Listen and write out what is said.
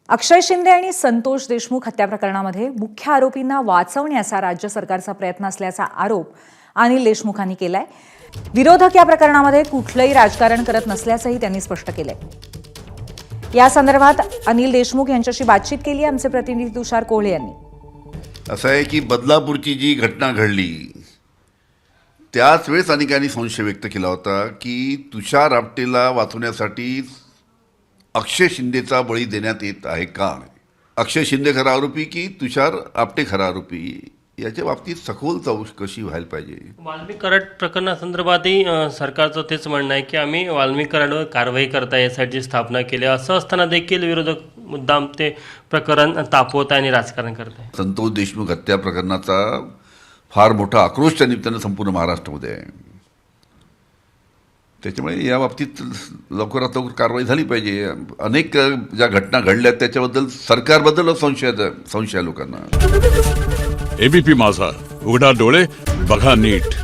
अक्षय शिंदे आणि संतोष देशमुख हत्या प्रकरणामध्ये मुख्य आरोपींना वाचवण्याचा राज्य सरकारचा प्रयत्न असल्याचा आरोप अनिल देशमुखांनी केलाय। विरोधक या प्रकरणामध्ये कुठलंही राजकारण करत नसल्याचंही त्यांनी स्पष्ट केलंय। या संदर्भात अनिल देशमुख यांच्याशी बातचीत केली आमचे प्रतिनिधी तुषार कोहळे यांनी। असं आहे की बदलापूरची जी घटना घडली त्याच वेळेस अनेकांनी संशय व्यक्त केला होता की तुषार आपटेला वाचवण्यासाठी अक्षय शिंदेचा बळी देण्यात येत आहे का। अक्षय शिंदे खरा आरोपी की तुषार आपटे खरा आरोपी याच्या बाबतीत सखोल चौकशी व्हायला पाहिजे। वाल्मिक कराड प्रकरणासंदर्भातही सरकारचं तेच म्हणणं आहे की आम्ही वाल्मिक कराडवर कारवाई करता यासाठी स्थापना केली, असं असताना देखील विरोधक मुद्दाम ते प्रकरण तापवत आणि राजकारण करत आहे। संतोष देशमुख हत्या प्रकरणाचा फार मोठा आक्रोश त्या निमित्तानं संपूर्ण महाराष्ट्रामध्ये आहे। त्याच्यामुळे या बाबतीत लवकरात लवकर कारवाई झाली पाहिजे। अनेक ज्या घटना घडल्या त्याच्याबद्दल सरकारबद्दल संशय लोकांना। एबीपी माझा, उघडा डोळे बघा नीट।